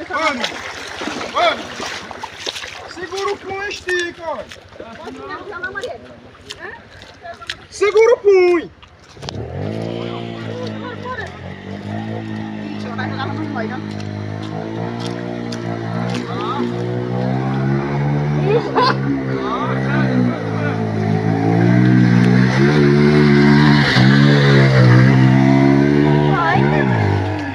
Vamos, vamos. Segura o punho e estica, olha. Segura o punho. Vai jogar no banho, não?